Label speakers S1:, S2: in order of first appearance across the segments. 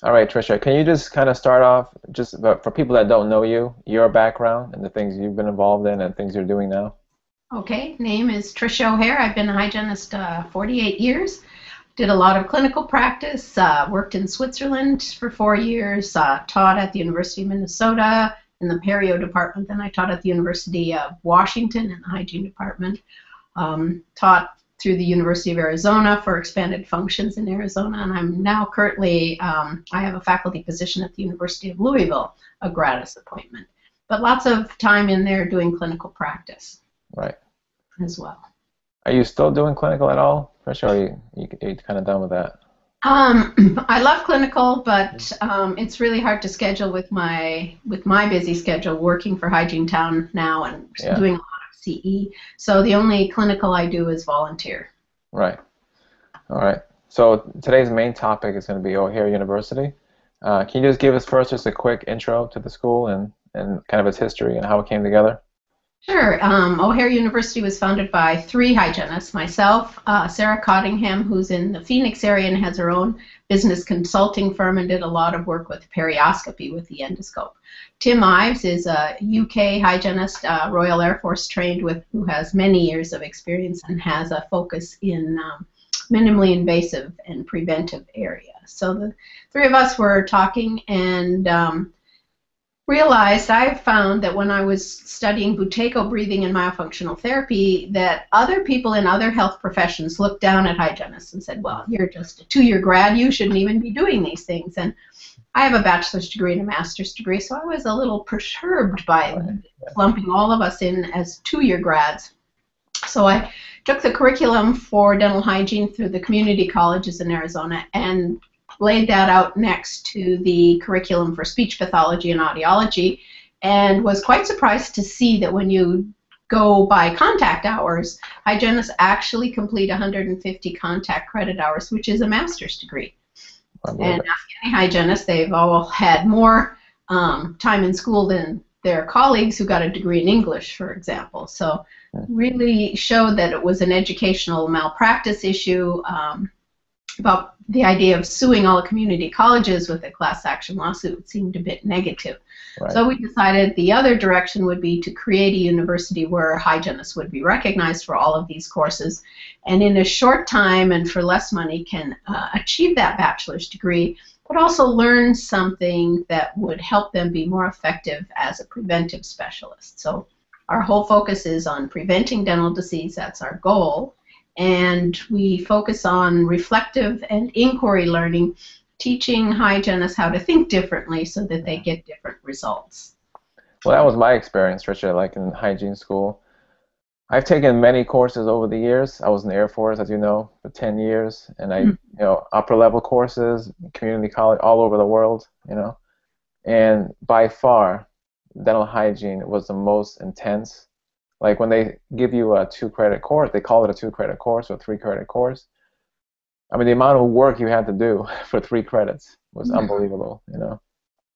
S1: All right, Trisha, can you just kind of start off, just for people that don't know you, your background and the things you've been involved in and things you're doing now?
S2: Okay, name is Trisha O'Hare. I've been a hygienist 48 years. Did a lot of clinical practice, worked in Switzerland for 4 years, taught at the University of Minnesota in the perio department. Then I taught at the University of Washington in the hygiene department. Taught through the University of Arizona for expanded functions in Arizona. And I'm now currently, I have a faculty position at the University of Louisville, a gratis appointment. But lots of time in there doing clinical practice
S1: Right.
S2: as well.
S1: Are you still doing clinical at all, Trisha, or are you kind of done with that?
S2: I love clinical, but it's really hard to schedule with my busy schedule, working for Hygiene Town now and
S1: Yeah.
S2: doing a lot of CE. So the only clinical I do is volunteer.
S1: Right. All right. So today's main topic is going to be O'Hare University. Can you just give us first just a quick intro to the school and kind of its history and how it came together?
S2: Sure. O'Hare University was founded by three hygienists, myself, Sarah Cottingham, who's in the Phoenix area and has her own business consulting firm and did a lot of work with perioscopy with the endoscope. Tim Ives is a UK hygienist, Royal Air Force trained who has many years of experience and has a focus in minimally invasive and preventive areas. So the three of us were talking and realized I found that when I was studying Buteyko breathing and myofunctional therapy that other people in other health professions looked down at hygienists and said, well, you're just a 2-year grad, you shouldn't even be doing these things. And I have a bachelor's degree and a master's degree, so I was a little perturbed by lumping all of us in as 2-year grads. So I took the curriculum for dental hygiene through the community colleges in Arizona and laid that out next to the curriculum for speech pathology and audiology, and was quite surprised to see that when you go by contact hours, hygienists actually complete 150 contact credit hours, which is a master's degree. And ask any hygienist, they've all had more time in school than their colleagues who got a degree in English, for example. So really showed that it was an educational malpractice issue. About the idea of suing all the community colleges with a class action lawsuit seemed a bit negative.
S1: Right.
S2: So we decided the other direction would be to create a university where hygienists would be recognized for all of these courses and in a short time and for less money can achieve that bachelor's degree, but also learn something that would help them be more effective as a preventive specialist. So our whole focus is on preventing dental disease. That's our goal. And we focus on reflective and inquiry learning, teaching hygienists how to think differently so that they get different results.
S1: Well, that was my experience, Trisha, like in hygiene school. I've taken many courses over the years. I was in the Air Force, as you know, for 10 years, and I, upper level courses, community college, all over the world, and by far, dental hygiene was the most intense. Like when they give you a 2-credit course, they call it a 2-credit course or a 3-credit course. I mean, the amount of work you had to do for 3 credits was unbelievable,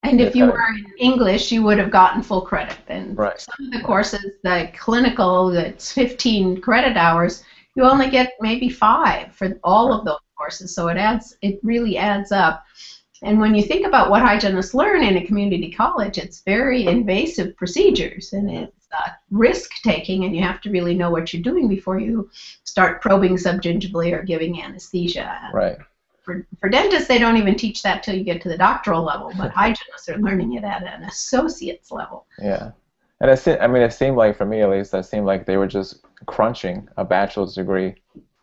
S2: And if you were in English, you would have gotten full credit. And
S1: right.
S2: Some of the courses, the clinical, that's 15 credit hours, you only get maybe 5 for all of those courses. So it really adds up. And when you think about what hygienists learn in a community college, it's very invasive procedures, and it's risk-taking, and you have to really know what you're doing before you start probing subgingivally or giving anesthesia.
S1: Right.
S2: For dentists, they don't even teach that till you get to the doctoral level, but hygienists are learning it at an associate's level.
S1: Yeah. And it seemed like, for me at least, it seemed like they were just crunching a bachelor's degree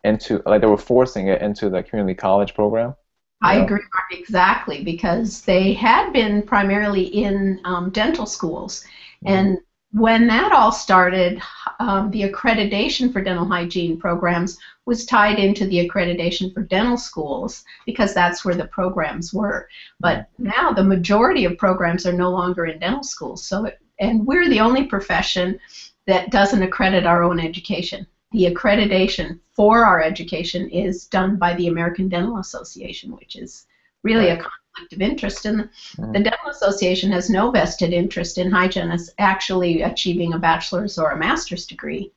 S1: into, like they were forcing it into the community college program.
S2: I agree, Mark, exactly, because they had been primarily in dental schools. And when that all started, the accreditation for dental hygiene programs was tied into the accreditation for dental schools because that's where the programs were. But now the majority of programs are no longer in dental schools. And we're the only profession that doesn't accredit our own education. The accreditation for our education is done by the American Dental Association, which is really a conflict of interest. And the Dental Association has no vested interest in hygienists actually achieving a bachelor's or a master's degree.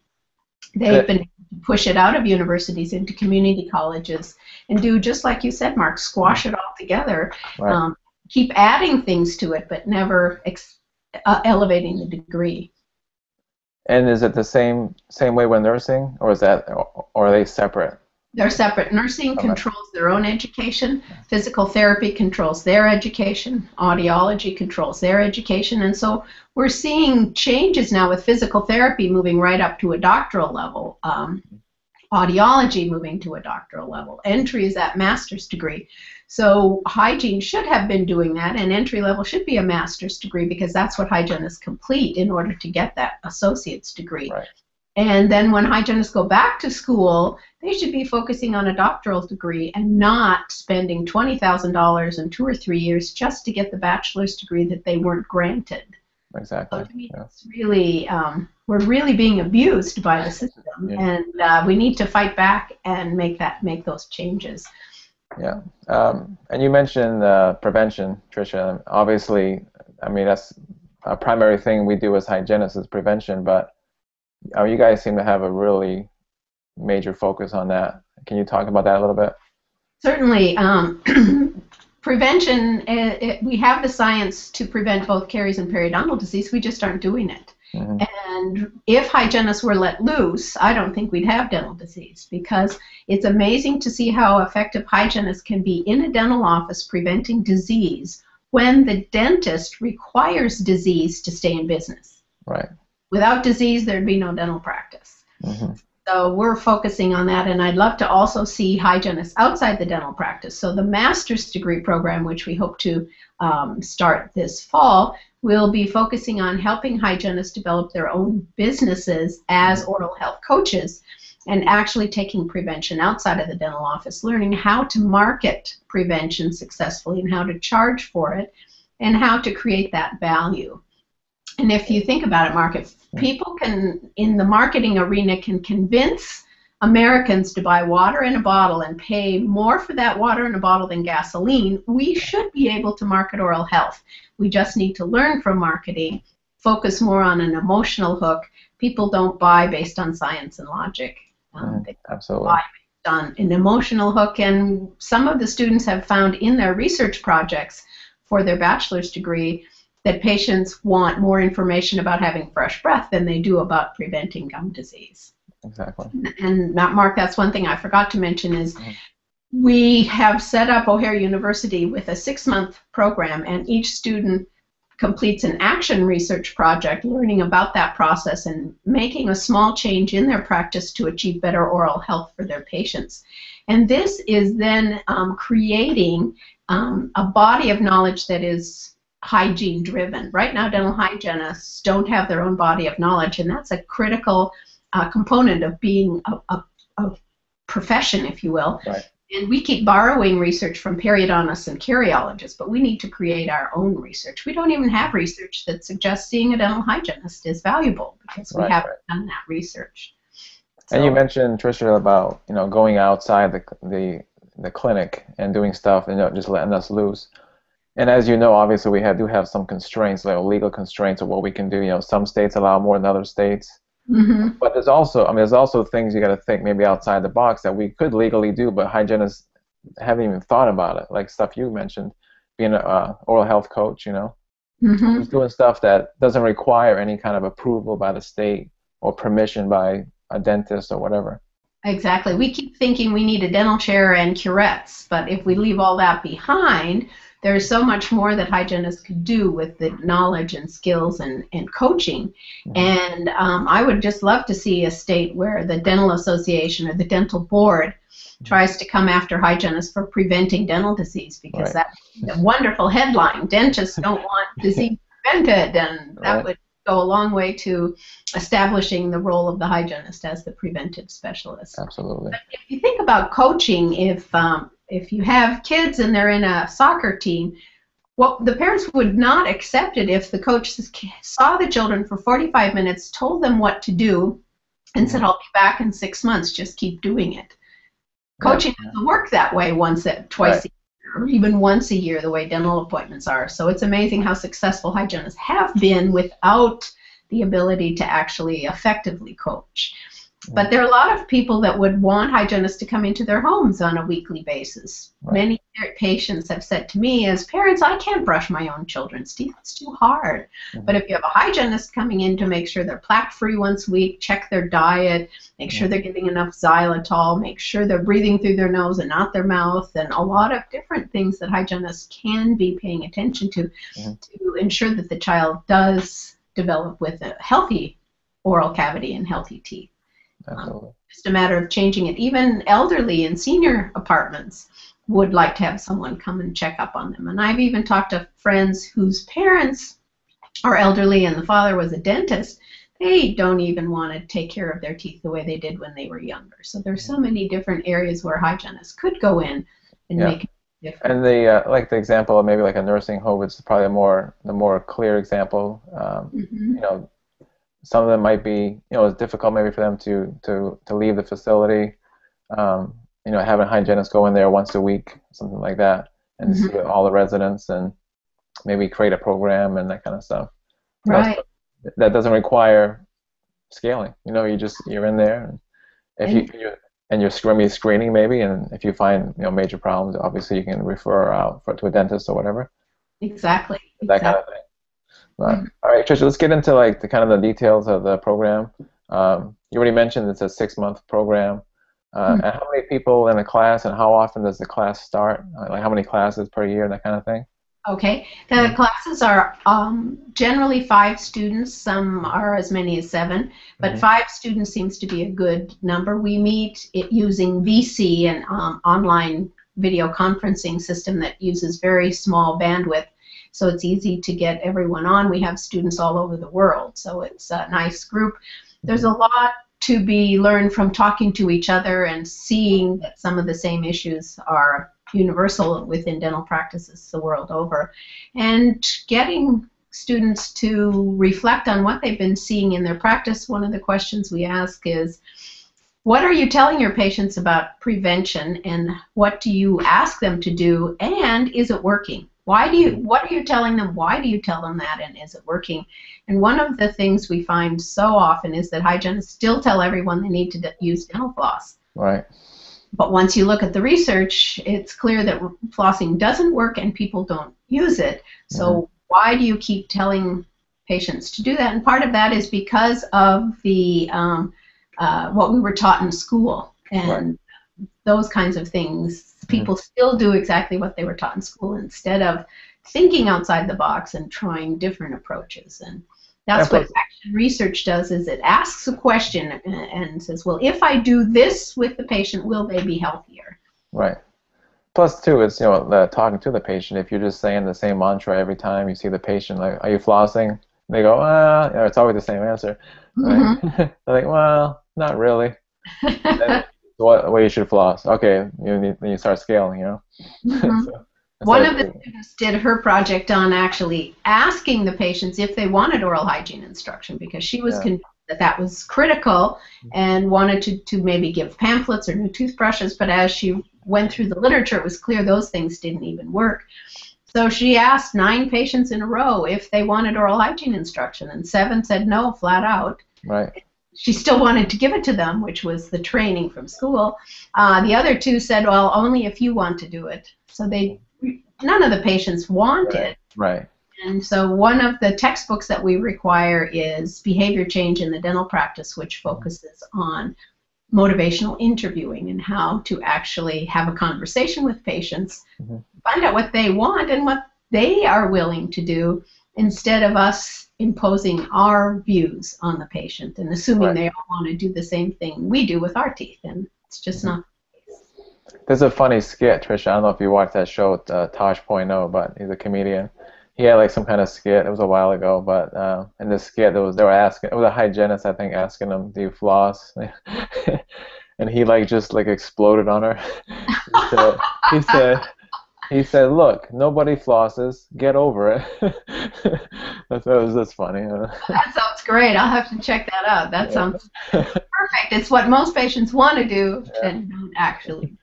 S2: They've been able to push it out of universities into community colleges and do just like you said, Mark, squash it all together.
S1: Right.
S2: Keep adding things to it, but never elevating the degree.
S1: And is it the same way with nursing, or are they separate?
S2: They're separate. Nursing controls their own education. Physical therapy controls their education. Audiology controls their education. And so we're seeing changes now with physical therapy moving right up to a doctoral level. Audiology moving to a doctoral level. Entry is that master's degree. So hygiene should have been doing that, and entry level should be a master's degree because that's what hygienists complete in order to get that associate's degree.
S1: Right.
S2: And then when hygienists go back to school, they should be focusing on a doctoral degree and not spending $20,000 in 2 or 3 years just to get the bachelor's degree that they weren't granted.
S1: Exactly.
S2: So to me, it's really, we're really being abused by the system, and we need to fight back and make those changes.
S1: Yeah. And you mentioned prevention, Trisha. Obviously, I mean, that's a primary thing we do as hygienists is prevention, but you guys seem to have a really major focus on that. Can you talk about that a little bit?
S2: Certainly. Prevention, we have the science to prevent both caries and periodontal disease. We just aren't doing it. Mm-hmm. And if hygienists were let loose, I don't think we'd have dental disease, because it's amazing to see how effective hygienists can be in a dental office preventing disease when the dentist requires disease to stay in business.
S1: Right.
S2: Without disease, there'd be no dental practice.
S1: Mm-hmm.
S2: So we're focusing on that, and I'd love to also see hygienists outside the dental practice. So the master's degree program, which we hope to start this fall, will be focusing on helping hygienists develop their own businesses as oral health coaches and actually taking prevention outside of the dental office, learning how to market prevention successfully and how to charge for it and how to create that value. And if you think about it, Mark, if people can, in the marketing arena, can convince Americans to buy water in a bottle and pay more for that water in a bottle than gasoline, we should be able to market oral health. We just need to learn from marketing, focus more on an emotional hook. People don't buy based on science and logic. They
S1: Absolutely.
S2: buy based on an emotional hook, and some of the students have found in their research projects for their bachelor's degree that patients want more information about having fresh breath than they do about preventing gum disease.
S1: Exactly.
S2: And Mark, that's one thing I forgot to mention is we have set up O'Hare University with a 6-month program, and each student completes an action research project learning about that process and making a small change in their practice to achieve better oral health for their patients. And this is then creating a body of knowledge that is hygiene driven. Right now, dental hygienists don't have their own body of knowledge, and that's a critical component of being a profession, if you will.
S1: Right.
S2: And we keep borrowing research from periodontists and caryologists, but we need to create our own research. We don't even have research that suggests seeing a dental hygienist is valuable because we haven't done that research. So,
S1: and you mentioned, Trisha, about going outside the clinic and doing stuff and just letting us loose. And as you know, obviously we do have some constraints, like legal constraints of what we can do. Some states allow more than other states.
S2: Mm-hmm.
S1: But there's also things you got to think maybe outside the box that we could legally do, but hygienists haven't even thought about it. Like stuff you mentioned, being an oral health coach,
S2: Mm-hmm.
S1: who's doing stuff that doesn't require any kind of approval by the state or permission by a dentist or whatever.
S2: Exactly. We keep thinking we need a dental chair and curettes, but if we leave all that behind, there's so much more that hygienists could do with the knowledge and skills and coaching. Mm-hmm. And I would just love to see a state where the dental association or the dental board tries to come after hygienists for preventing dental disease, because that's a wonderful headline. Dentists don't want disease prevented, and that would go a long way to establishing the role of the hygienist as the preventive specialist.
S1: Absolutely. But
S2: if you think about coaching, if you have kids and they're in a soccer team, well, the parents would not accept it if the coach saw the children for 45 minutes, told them what to do, and said, "I'll be back in 6 months, just keep doing it." Coaching doesn't work that way twice a year, or even once a year, the way dental appointments are. So it's amazing how successful hygienists have been without the ability to actually effectively coach. But there are a lot of people that would want hygienists to come into their homes on a weekly basis.
S1: Right.
S2: Many patients have said to me, as parents, I can't brush my own children's teeth. It's too hard. But if you have a hygienist coming in to make sure they're plaque-free once a week, check their diet, make sure they're getting enough xylitol, make sure they're breathing through their nose and not their mouth, and a lot of different things that hygienists can be paying attention to ensure that the child does develop with a healthy oral cavity and healthy teeth. Just a matter of changing it. Even elderly in senior apartments would like to have someone come and check up on them. And I've even talked to friends whose parents are elderly and the father was a dentist. They don't even want to take care of their teeth the way they did when they were younger. So there's so many different areas where hygienists could go in and make a difference. And
S1: the like the example of maybe like a nursing home is probably the more clear example. You know, some of them might be, you know, it's difficult maybe for them to leave the facility. You know, having hygienists go in there once a week, something like that, and see all the residents and maybe create a program and that kind of stuff.
S2: Right.
S1: You know, that doesn't require scaling. You know, you're in there, and if you're screening maybe, and if you find, you know, major problems, obviously you can refer out to a dentist or whatever.
S2: Exactly.
S1: That kind of thing. But, all right, Trisha, let's get into like the kind of the details of the program. You already mentioned it's a 6-month program. And how many people in a class, and how often does the class start? Like how many classes per year and that kind of thing?
S2: Okay. The classes are generally 5 students. Some are as many as 7, but 5 students seems to be a good number. We meet using VC, an online video conferencing system that uses very small bandwidth. So it's easy to get everyone on. We have students all over the world, so it's a nice group. There's a lot to be learned from talking to each other and seeing that some of the same issues are universal within dental practices the world over, and getting students to reflect on what they've been seeing in their practice. One of the questions we ask is, what are you telling your patients about prevention, and what do you ask them to do, and is it working? What are you telling them? Why do you tell them that, and is it working? And one of the things we find so often is that hygienists still tell everyone they need to use dental floss.
S1: Right.
S2: But once you look at the research, it's clear that flossing doesn't work and people don't use it. So why do you keep telling patients to do that? And part of that is because of the what we were taught in school and those kinds of things. People still do exactly what they were taught in school instead of thinking outside the box and trying different approaches. And that's what action research does, is it asks a question and says, well, if I do this with the patient, will they be healthier?
S1: Right. Plus, too, it's, you know, talking to the patient. If you're just saying the same mantra every time you see the patient, like, are you flossing? They go, you know, it's always the same answer. Right? They're like, well, not really. What you should floss? Okay, you start scaling, you know.
S2: One of the students did her project on actually asking the patients if they wanted oral hygiene instruction, because she was convinced that that was critical and wanted to maybe give pamphlets or new toothbrushes, but as she went through the literature, it was clear those things didn't even work. So she asked 9 patients in a row if they wanted oral hygiene instruction, and 7 said no, flat out.
S1: Right.
S2: She still wanted to give it to them, which was the training from school. The other 2 said, well, only if you want to do it. So none of the patients wanted.
S1: Right.
S2: And so one of the textbooks that we require is Behavior Change in the Dental Practice, which focuses on motivational interviewing and how to actually have a conversation with patients, find out what they want and what they are willing to do, instead of us imposing our views on the patient and assuming they all want to do the same thing we do with our teeth, and it's just not the case.
S1: There's a funny skit, Trisha. I don't know if you watched that show, Tosh.0, but he's a comedian. He had like some kind of skit. It was a while ago, but in this skit, they were asking. It was a hygienist, I think, asking him, "Do you floss?" And he just exploded on her. He said, "Look, nobody flosses. Get over it." That was just funny.
S2: That sounds great. I'll have to check that out. That sounds perfect. It's what most patients want to do and don't actually.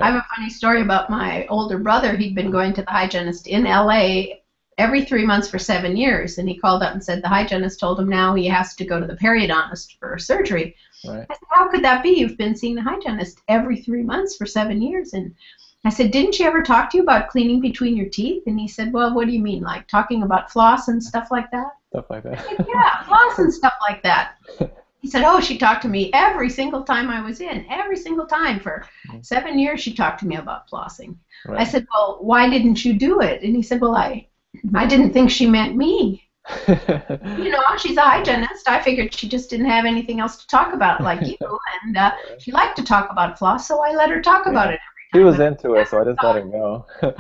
S2: I have a funny story about my older brother. He'd been going to the hygienist in LA every 3 months for 7 years, and he called up and said the hygienist told him now he has to go to the periodontist for surgery.
S1: Right.
S2: I said, how could that be? You've been seeing the hygienist every 3 months for 7 years. And I said, didn't she ever talk to you about cleaning between your teeth? And he said, well, what do you mean? Like talking about floss and stuff like that?
S1: Stuff like
S2: I
S1: that.
S2: said, yeah, floss and stuff like that. He said, oh, she talked to me every single time I was in. Every single time for 7 years she talked to me about flossing.
S1: Right.
S2: I said, well, why didn't you do it? And he said, well, I didn't think she meant me. You know, she's a hygienist. I figured she just didn't have anything else to talk about like you. And she liked to talk about floss, so I let her talk about it
S1: He
S2: every
S1: was
S2: time.
S1: into it, so I just let it go.
S2: But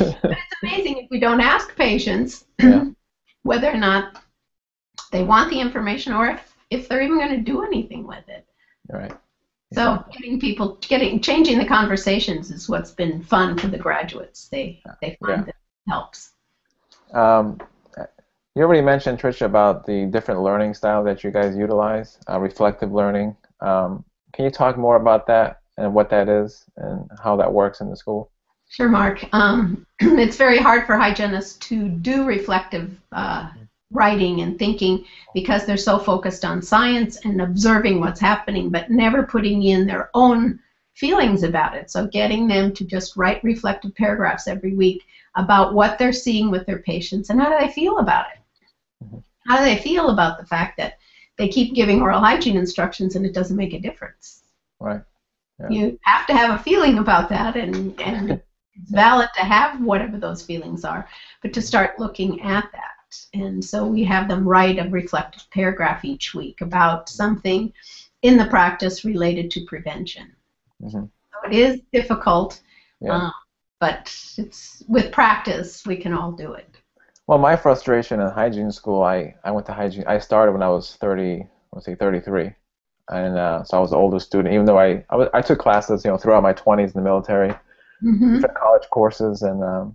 S2: it's amazing if we don't ask patients
S1: Yeah.
S2: whether or not they want the information or if they're even going to do anything with it.
S1: Right.
S2: So changing the conversations is what's been fun for the graduates. They find that it helps.
S1: You already mentioned, Trisha, about the different learning style that you guys utilize, reflective learning. Can you talk more about that and what that is and how that works in the school?
S2: Sure, Mark. It's very hard for hygienists to do reflective writing and thinking because they're so focused on science and observing what's happening, but never putting in their own feelings about it. So getting them to just write reflective paragraphs every week about what they're seeing with their patients and how do they feel about it. How do they feel about the fact that they keep giving oral hygiene instructions and it doesn't make a difference?
S1: Right. Yeah.
S2: You have to have a feeling about that, and it's valid to have whatever those feelings are, but to start looking at that. And so we have them write a reflective paragraph each week about something in the practice related to prevention. So it is difficult, but it's with practice we can all do it.
S1: Well, my frustration in hygiene school, I went to hygiene. I started when I was 33, and so I was the oldest student. Even though I took classes, throughout my 20s in the military, different college courses, and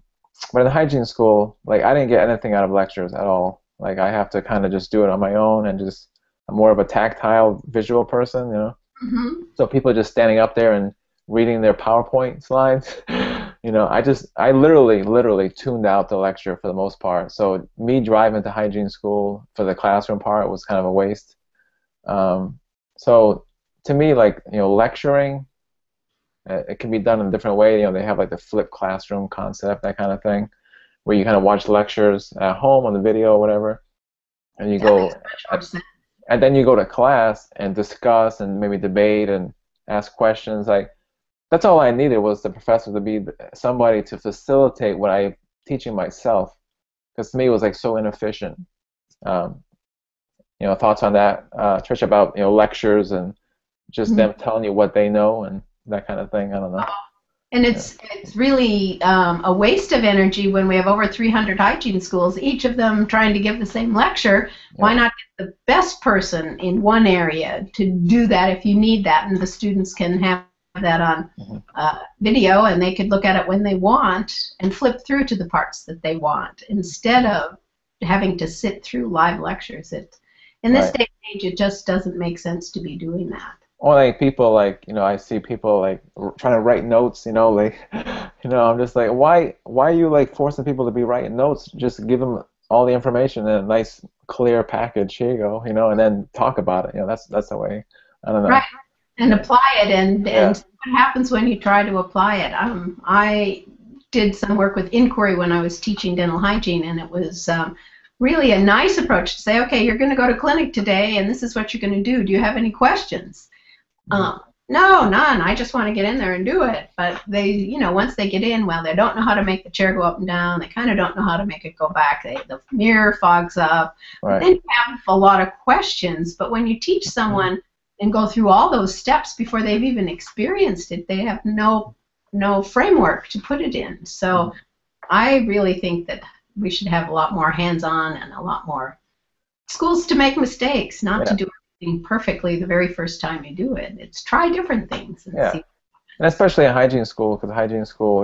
S1: but in hygiene school, like I didn't get anything out of lectures at all. Like I have to kind of just do it on my own, and I'm more of a tactile, visual person, So people just standing up there and reading their PowerPoint slides. I literally tuned out the lecture for the most part. So me driving to hygiene school for the classroom part was kind of a waste. So to me, like, lecturing, it can be done in a different way. They have like the flipped classroom concept, that kind of thing, where you kind of watch lectures at home on the video or whatever, and and then you go to class and discuss and maybe debate and ask questions. Like, that's all I needed was the professor to be somebody to facilitate what I'm teaching myself, because to me it was like so inefficient. Thoughts on that, Trisha, about lectures and just them telling you what they know and that kind of thing. I don't know.
S2: And it's really a waste of energy when we have over 300 hygiene schools, each of them trying to give the same lecture. Why not get the best person in one area to do that if you need that, and the students can have that on video, and they could look at it when they want and flip through to the parts that they want instead of having to sit through live lectures. In this day and age, it just doesn't make sense to be doing that.
S1: Or like people, like, I see people like trying to write notes, like, I'm just like, why are you like forcing people to be writing notes? Just give them all the information in a nice clear package. Here you go, and then talk about it. That's the way. I don't know.
S2: Right. And apply it, and what happens when you try to apply it. I did some work with inquiry when I was teaching dental hygiene, and it was really a nice approach to say, okay, you're going to go to clinic today, and this is what you're going to do. Do you have any questions? No, none. I just want to get in there and do it. But they, once they get in, well, they don't know how to make the chair go up and down. They kind of don't know how to make it go back. The mirror fogs up.
S1: Right.
S2: But then you have a lot of questions. But when you teach someone and go through all those steps before they've even experienced it, they have no framework to put it in. So I really think that we should have a lot more hands-on and a lot more schools to make mistakes, not to do everything perfectly the very first time you do it. It's try different things. And see.
S1: And especially in hygiene school, because hygiene school,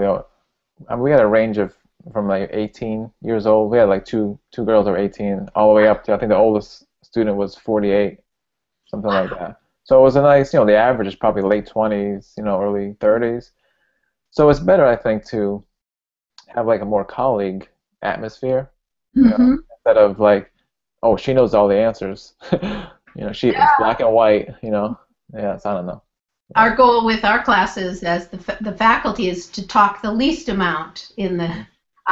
S1: we had a range of from like 18 years old. We had like two girls that were 18, all the way up to, I think the oldest student was 48, something like that. So it was a nice, the average is probably late 20s, early 30s. So it's better, I think, to have like a more colleague atmosphere, instead of like, oh, she knows all the answers. It's black and white, Yeah, I don't know.
S2: Our goal with our classes as the faculty is to talk the least amount in the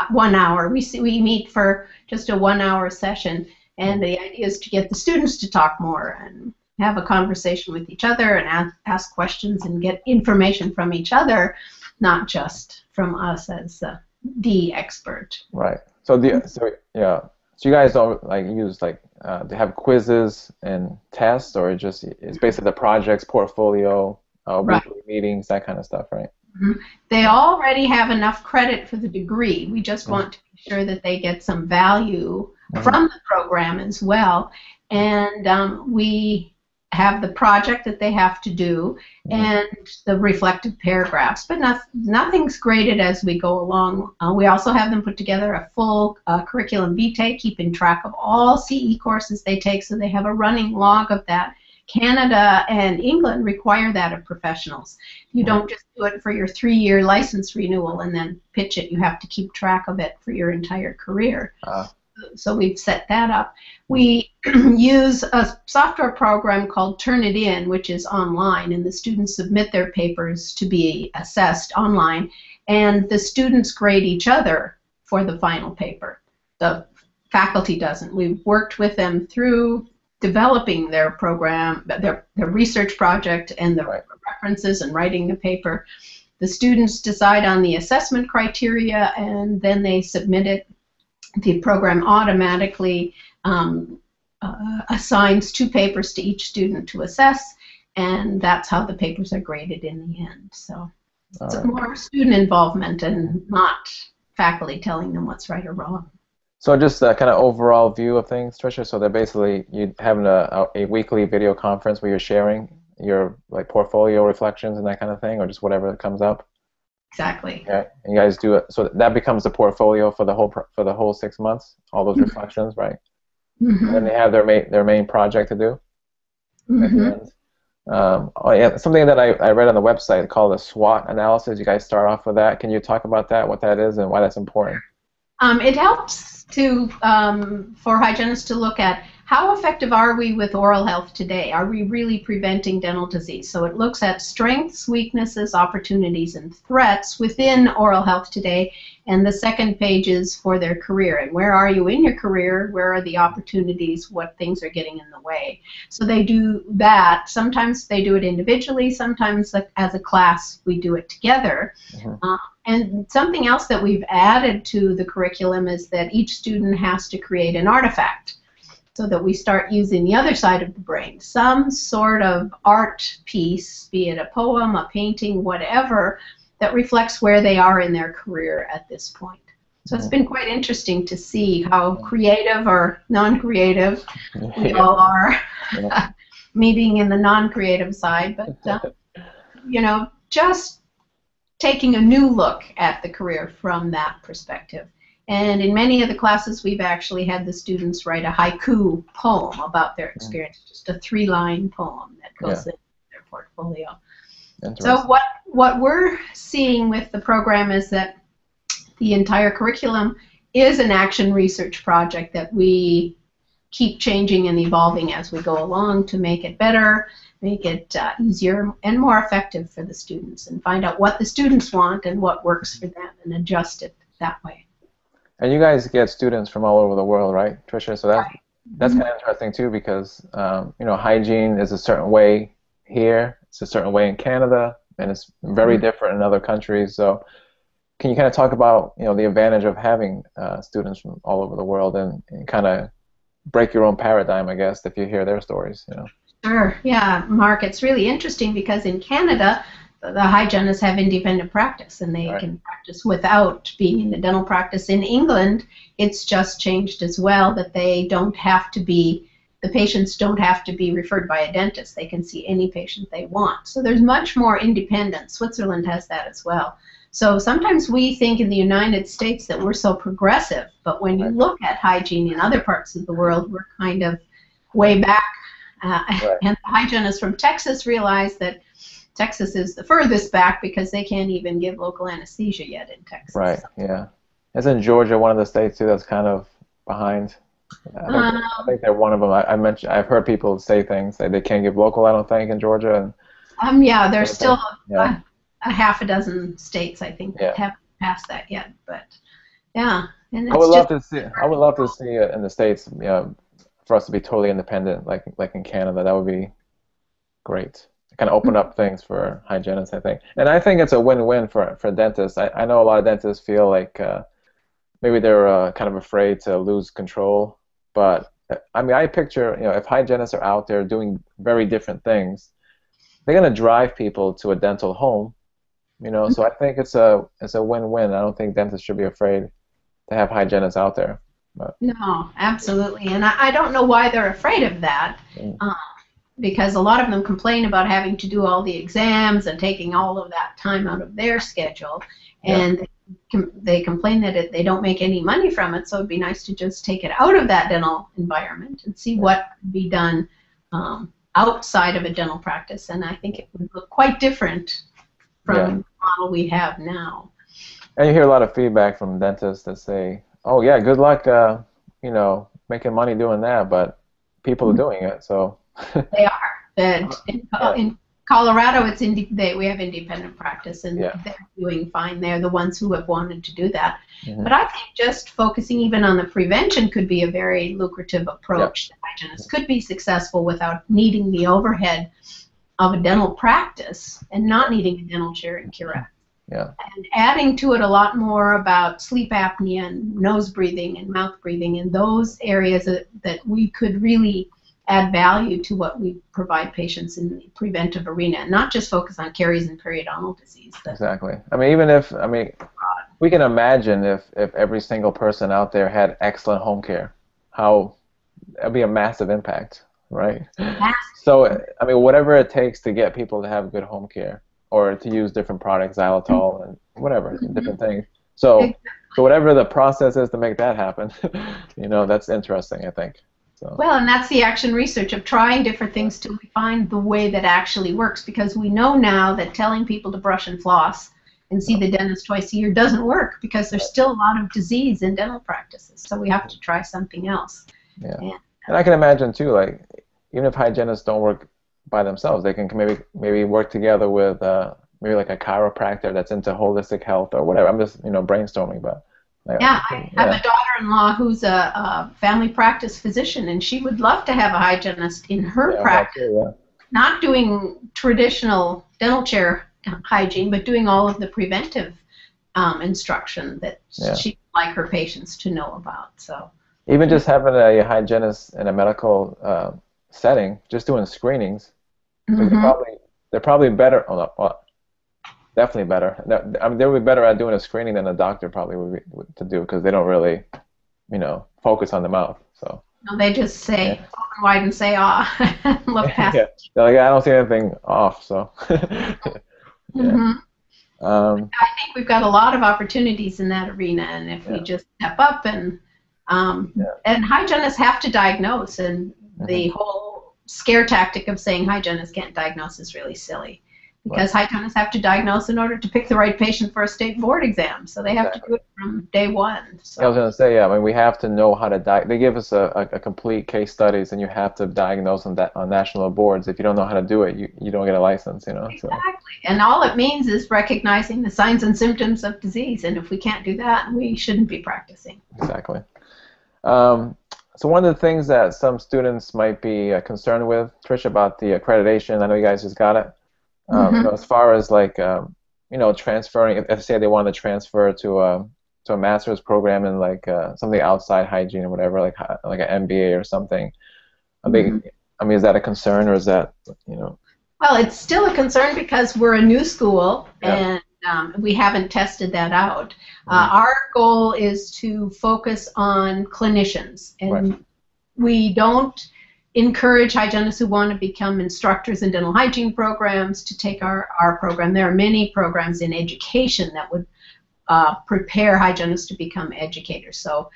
S2: 1 hour. We meet for just a 1 hour session, and the idea is to get the students to talk more and have a conversation with each other and ask questions and get information from each other, not just from us as the expert.
S1: Right. So So you guys don't use they have quizzes and tests, or it's basically the projects, portfolio,
S2: Right.
S1: weekly meetings, that kind of stuff, right?
S2: Mm-hmm. They already have enough credit for the degree. We just want to be sure that they get some value from the program as well. And we have the project that they have to do and the reflective paragraphs, but nothing's graded as we go along. We also have them put together a full curriculum vitae, keeping track of all CE courses they take, so they have a running log of that. Canada and England require that of professionals. You don't just do it for your 3-year license renewal and then pitch it. You have to keep track of it for your entire career. So we've set that up. We use a software program called Turnitin, which is online, and the students submit their papers to be assessed online, and the students grade each other for the final paper. The faculty doesn't. We've worked with them through developing their program, their research project, and the references and writing the paper. The students decide on the assessment criteria, and then they submit it. The program automatically assigns 2 papers to each student to assess, and that's how the papers are graded in the end. So it's more student involvement and not faculty telling them what's right or wrong.
S1: So just a kind of overall view of things, Trisha. So they're basically you having a weekly video conference where you're sharing your portfolio reflections and that kind of thing, or just whatever comes up.
S2: Exactly.
S1: Yeah, and you guys do it, so that becomes the portfolio for the whole 6 months. All those reflections, right? And then they have their main project to do. At the end. Something that I read on the website called a SWOT analysis. You guys start off with that. Can you talk about that? What that is and why that's important?
S2: It helps for hygienists to look at how effective are we with oral health today? Are we really preventing dental disease? So it looks at strengths, weaknesses, opportunities, and threats within oral health today. And the second page is for their career. And where are you in your career? Where are the opportunities? What things are getting in the way? So they do that. Sometimes they do it individually. Sometimes as a class we do it together. And something else that we've added to the curriculum is that each student has to create an artifact, so that we start using the other side of the brain, some sort of art piece, be it a poem, a painting, whatever, that reflects where they are in their career at this point. So it's been quite interesting to see how creative or non-creative we all are, meeting in the non-creative side, but just taking a new look at the career from that perspective. And in many of the classes, we've actually had the students write a haiku poem about their experience, just a 3-line poem that goes in their portfolio. So what we're seeing with the program is that the entire curriculum is an action research project that we keep changing and evolving as we go along to make it better, make it easier and more effective for the students, and find out what the students want and what works for them and adjust it that way.
S1: And you guys get students from all over the world, right, Trisha? So that's kind of interesting too, because hygiene is a certain way here, it's a certain way in Canada, and it's very different in other countries. So can you kind of talk about the advantage of having students from all over the world and kind of break your own paradigm, I guess, if you hear their stories?
S2: Sure. Yeah, Mark, it's really interesting because in Canada, the hygienists have independent practice, and they can practice without being in the dental practice. In England, it's just changed as well, that they don't have to be, the patients don't have to be referred by a dentist. They can see any patient they want. So there's much more independence. Switzerland has that as well. So sometimes we think in the United States that we're so progressive, but when you look at hygiene in other parts of the world, we're kind of way back. And the hygienists from Texas realize that Texas is the furthest back because they can't even give local anesthesia yet in Texas.
S1: Right, yeah. Isn't Georgia one of the states, too, that's kind of behind? I think they're one of them. I mentioned, I've heard people say things that they can't give local, I don't think, in Georgia. And
S2: Yeah, there's still
S1: yeah,
S2: a half a dozen states, I think, that
S1: yeah.
S2: haven't passed that yet. But yeah, and
S1: I would
S2: it's
S1: love
S2: just
S1: to see. I would love to see it in the States. For us to be totally independent, like in Canada, that would be great. Kind of open up things for hygienists, I think. And I think it's a win-win for dentists. I know a lot of dentists feel like maybe they're kind of afraid to lose control. But I mean, I picture, if hygienists are out there doing very different things, they're going to drive people to a dental home. So I think it's a win-win. I don't think dentists should be afraid to have hygienists out there. But,
S2: no, absolutely, and I don't know why they're afraid of that. Because a lot of them complain about having to do all the exams and taking all of that time out of their schedule, and they complain that they don't make any money from it, so it'd be nice to just take it out of that dental environment and see what could be done outside of a dental practice, and I think it would look quite different from the model we have now.
S1: And you hear a lot of feedback from dentists that say, oh yeah, good luck making money doing that, but people are doing it, so...
S2: They are. In Colorado, we have independent practice, and they're doing fine. They're the ones who have wanted to do that. But I think just focusing even on the prevention could be a very lucrative approach. That hygienists could be successful without needing the overhead of a dental practice and not needing a dental chair and curette.
S1: Yeah.
S2: And adding to it a lot more about sleep apnea and nose breathing and mouth breathing and those areas that we could really add value to what we provide patients in the preventive arena, and not just focus on caries and periodontal disease.
S1: Exactly. I mean, we can imagine if every single person out there had excellent home care, how that'd be a massive impact, right? So, I mean, whatever it takes to get people to have good home care, or to use different products, xylitol and whatever, different things. So whatever the process is to make that happen, that's interesting, I think. So.
S2: Well, and that's the action research of trying different things till we find the way that actually works, because we know now that telling people to brush and floss and see the dentist twice a year doesn't work, because there's still a lot of disease in dental practices, so we have to try something else.
S1: Yeah. And I can imagine too, like, even if hygienists don't work by themselves, they can maybe work together with maybe like a chiropractor that's into holistic health or whatever. I'm just brainstorming, but
S2: I have a daughter-in-law who's a family practice physician, and she would love to have a hygienist in her practice, not doing traditional dental chair hygiene, but doing all of the preventive instruction that she'd like her patients to know about. So
S1: even just having a hygienist in a medical setting, just doing screenings, they're probably better. Definitely better. I mean, they would be better at doing a screening than a doctor probably would to do, because they don't really, focus on the mouth. So.
S2: No, they just say open wide and say ah, look past.
S1: Yeah. They're like, I don't see anything off. So.
S2: I think we've got a lot of opportunities in that arena, and if we just step up and hygienists have to diagnose, and the whole scare tactic of saying hygienists can't diagnose is really silly. Because hygienists have to diagnose in order to pick the right patient for a state board exam, so they have to do it from day one. So.
S1: I was going to say, I mean, we have to know how to they give us a complete case studies, and you have to diagnose on national boards. If you don't know how to do it, you don't get a license, Exactly.
S2: So. And all it means is recognizing the signs and symptoms of disease, and if we can't do that, we shouldn't be practicing.
S1: Exactly. So one of the things that some students might be concerned with, Trisha, about the accreditation, I know you guys just got it. As far as like transferring, if say they want to transfer to a master's program in like something outside hygiene or whatever, like an MBA or something. I mean, is that a concern, or is that Well,
S2: it's still a concern because we're a new school and we haven't tested that out. Our goal is to focus on clinicians, and we don't encourage hygienists who want to become instructors in dental hygiene programs to take our program. There are many programs in education that would prepare hygienists to become educators. So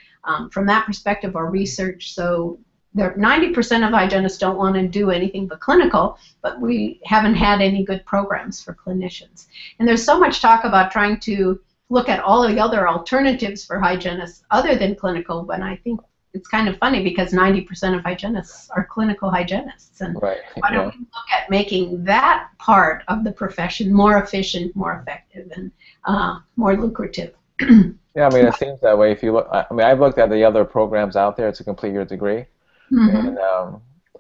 S2: from that perspective, our research, 90% of hygienists don't want to do anything but clinical, but we haven't had any good programs for clinicians. And there's so much talk about trying to look at all the other alternatives for hygienists other than clinical, but I think it's kind of funny because 90% of hygienists are clinical hygienists, and
S1: Right.
S2: why don't we look at making that part of the profession more efficient, more effective, and more lucrative?
S1: Yeah, I mean, it seems that way. If you look, I mean, I've looked at the other programs out there to complete your degree, and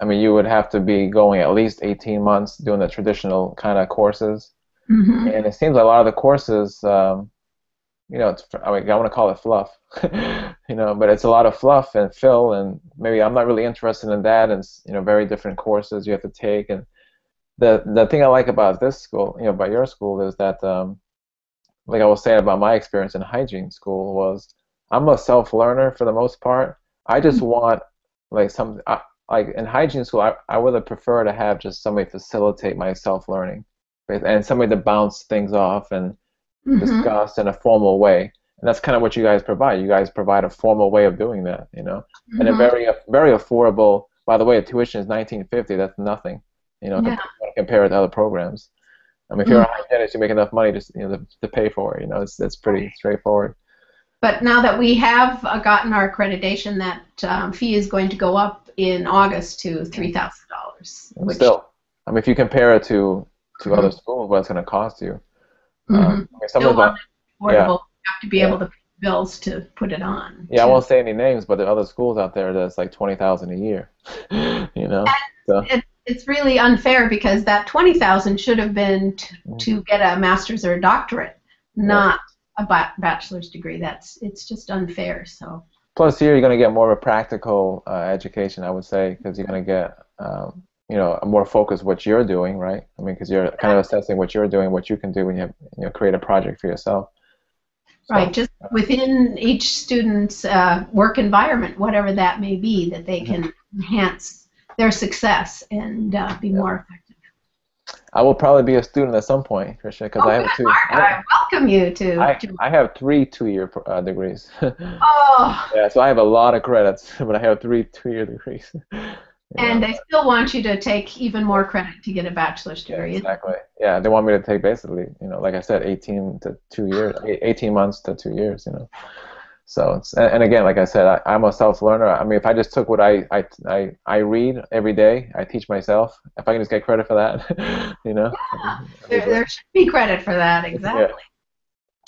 S1: I mean, you would have to be going at least 18 months doing the traditional kind of courses, and it seems a lot of the courses, you know, I mean, I want to call it fluff, you know, but it's a lot of fluff and fill, and maybe I'm not really interested in that, and you know, very different courses you have to take, and the thing I like about this school, you know, about your school, is that like I was saying about my experience in hygiene school, was I'm a self-learner for the most part. I just want like like in hygiene school, I would have preferred to have just somebody facilitate my self-learning, and somebody to bounce things off and discuss in a formal way. And that's kind of what you guys provide. You guys provide a formal way of doing that, you know, and a very affordable. By the way, the tuition is $19.50. That's nothing, you know, compared to other programs. I mean, if you're a hygienist, you make enough money to pay for it. You know, it's pretty straightforward.
S2: But now that we have gotten our accreditation, that fee is going to go up in August to $3,000.
S1: Still, I mean, if you compare it to other schools, what it's going to cost you. I mean,
S2: Still affordable. You have to be able to pay bills to put it on.
S1: Yeah, I won't say any names, but there are other schools out there that's like $20,000 a year. You know.
S2: It's really unfair because that $20,000 should have been to get a master's or a doctorate, not a bachelor's degree. It's just unfair. So.
S1: Plus, here you're going to get more of a practical education, I would say, because you're going to get you know, a more focused what you're doing, right? I mean, because you're kind of assessing what you're doing, what you can do when you create a project for yourself. So,
S2: right, just within each student's work environment, whatever that may be, that they can enhance their success and be more effective.
S1: I will probably be a student at some point, Trisha, because I have two.
S2: I welcome you to.
S1: I have 3 two-year degrees.
S2: Oh.
S1: Yeah, so I have a lot of credits, but I have 3 two-year degrees.
S2: And they still want you to take even more credit to get a bachelor's degree.
S1: Yeah, exactly. Yeah, they want me to take basically, you know, like I said, 18 months to 2 years, you know. So it's, and again, like I said, I'm a self-learner. I mean, if I just took what I read every day, I teach myself. If I can just get credit for that, you know.
S2: Yeah, there should be credit for that, exactly.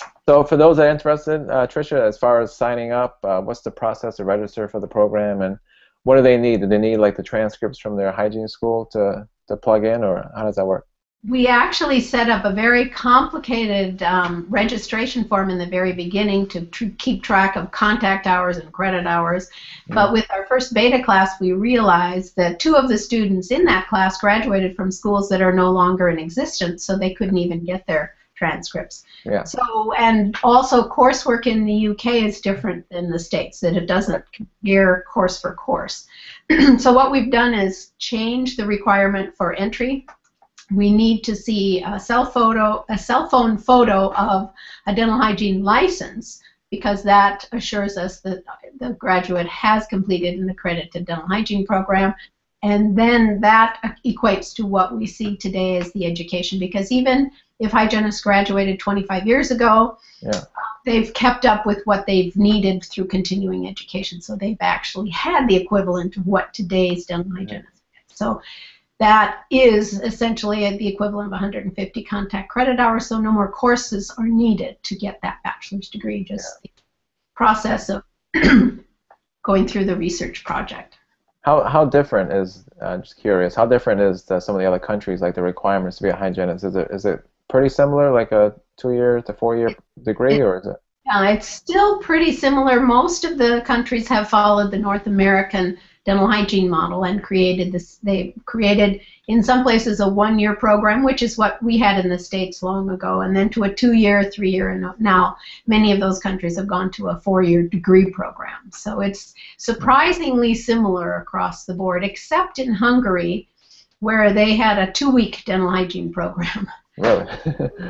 S1: Yeah. So for those that are interested, Trisha, as far as signing up, what's the process to register for the program, and what do they need? Do they need like the transcripts from their hygiene school to plug in, or how does that work?
S2: We actually set up a very complicated registration form in the very beginning to keep track of contact hours and credit hours. But with our first beta class, we realized that 2 of the students in that class graduated from schools that are no longer in existence, so they couldn't even get their transcripts. Yeah. So, and also coursework in the UK is different than the States, that it doesn't compare course for course. So what we've done is change the requirement for entry. We need to see a cell phone photo of a dental hygiene license, because that assures us that the graduate has completed an accredited dental hygiene program, and then that equates to what we see today as the education, because even if hygienists graduated 25 years ago, they've kept up with what they've needed through continuing education, so they've actually had the equivalent of what today's dental hygienists get. So that is essentially the equivalent of 150 contact credit hours, so no more courses are needed to get that bachelor's degree, just the process of going through the research project.
S1: How different is, just curious, how different is some of the other countries, like the requirements to be a hygienist? Is it pretty similar, like a 2-year to 4-year degree, or is it?
S2: It's still pretty similar. Most of the countries have followed the North American dental hygiene model and created this. They created, in some places, a 1-year program, which is what we had in the States long ago, and then to a 2-year, 3-year, and now many of those countries have gone to a 4-year degree program. So it's surprisingly similar across the board, except in Hungary, where they had a 2-week dental hygiene program.
S1: Really?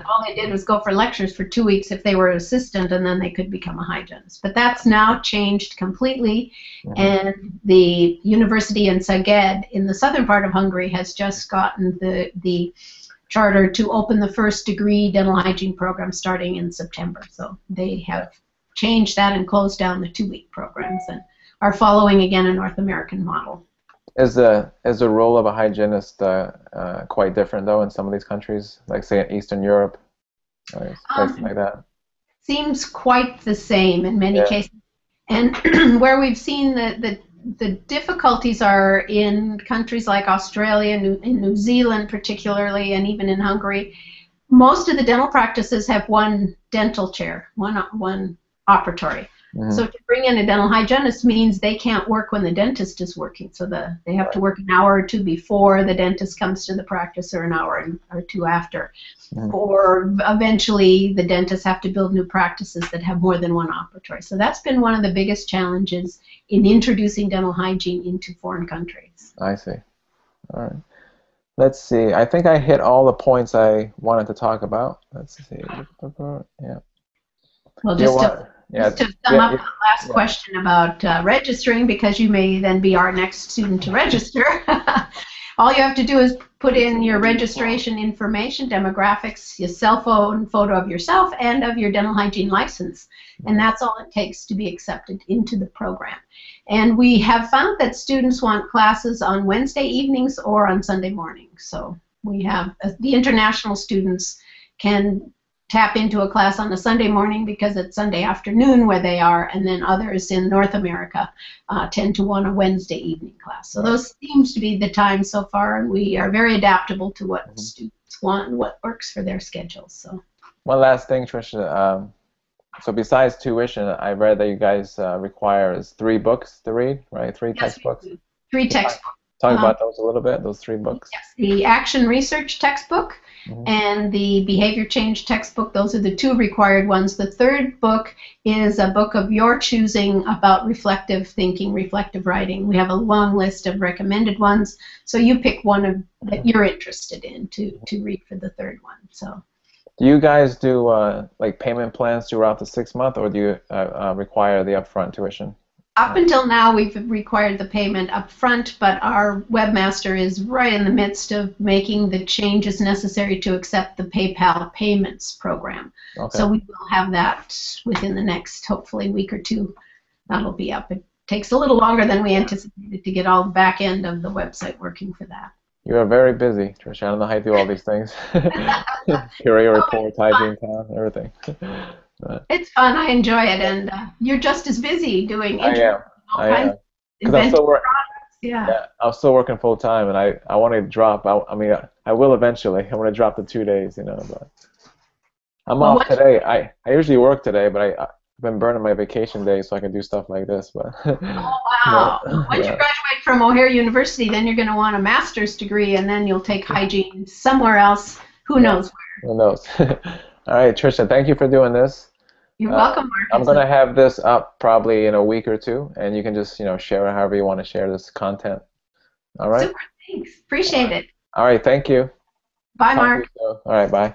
S2: All they did was go for lectures for 2 weeks if they were an assistant, and then they could become a hygienist. But that's now changed completely, and the university in Szeged in the southern part of Hungary has just gotten the charter to open the first degree dental hygiene program starting in September. So they have changed that and closed down the 2-week programs, and are following again a North American model.
S1: Is the role of a hygienist quite different though in some of these countries, like say in Eastern Europe, places like that?
S2: Seems quite the same in many cases. And where we've seen the difficulties are in countries like Australia, in New Zealand particularly, and even in Hungary. Most of the dental practices have one dental chair, one operatory. Mm-hmm. So to bring in a dental hygienist means they can't work when the dentist is working. So they have to work an hour or two before the dentist comes to the practice, or an hour or two after. Mm-hmm. Or eventually the dentists have to build new practices that have more than one operatory. So that's been one of the biggest challenges in introducing dental hygiene into foreign countries.
S1: I see. All right. Let's see. I think I hit all the points I wanted to talk about. Let's see. Yeah.
S2: Well, just to sum up the last question about registering, because you may then be our next student to register, all you have to do is put in your registration information, demographics, your cell phone photo of yourself, and of your dental hygiene license. And that's all it takes to be accepted into the program. And we have found that students want classes on Wednesday evenings or on Sunday mornings. So we have the international students can tap into a class on a Sunday morning because it's Sunday afternoon where they are, and then others in North America tend to want a Wednesday evening class. So those seems to be the times so far, and we are very adaptable to what students want and what works for their schedules. So
S1: one last thing, Trisha. So besides tuition, I read that you guys require 3 books to read, right? 3 textbooks?
S2: 3 textbooks.
S1: Talk about those a little bit, those 3 books.
S2: Yes, the Action Research textbook and the Behavior Change textbook. Those are the 2 required ones. The 3rd book is a book of your choosing about reflective thinking, reflective writing. We have a long list of recommended ones, so you pick one that you're interested in to read for the 3rd one. So.
S1: Do you guys do like payment plans throughout the 6 month, or do you require the upfront tuition?
S2: Up until now, we've required the payment up front, but our webmaster is right in the midst of making the changes necessary to accept the PayPal payments program. Okay. So we will have that within the next, hopefully, week or 2. That'll be up. It takes a little longer than we anticipated to get all the back end of the website working for that.
S1: You are very busy, Trisha. I don't know how you do all these things. Courier reports, hygiene plan, everything.
S2: It's fun. I enjoy it, and you're just as busy doing all kinds of inventive products.
S1: I'm still working full time, and I want to drop. I mean, I will eventually. I want to drop the 2 days, but I'm off today. I usually work today, but I've been burning my vacation days so I can do stuff like this. But
S2: oh wow! Once you graduate from O'Hare University, then you're going to want a master's degree, and then you'll take hygiene somewhere else. Who knows where?
S1: Who knows? All right, Trisha, thank you for doing this.
S2: You're welcome, Mark.
S1: I'm going to have this up probably in a week or 2, and you can just, share it however you want to share this content. All right?
S2: Super, thanks. Appreciate it.
S1: All right, thank you.
S2: Bye, Mark.
S1: All right, bye.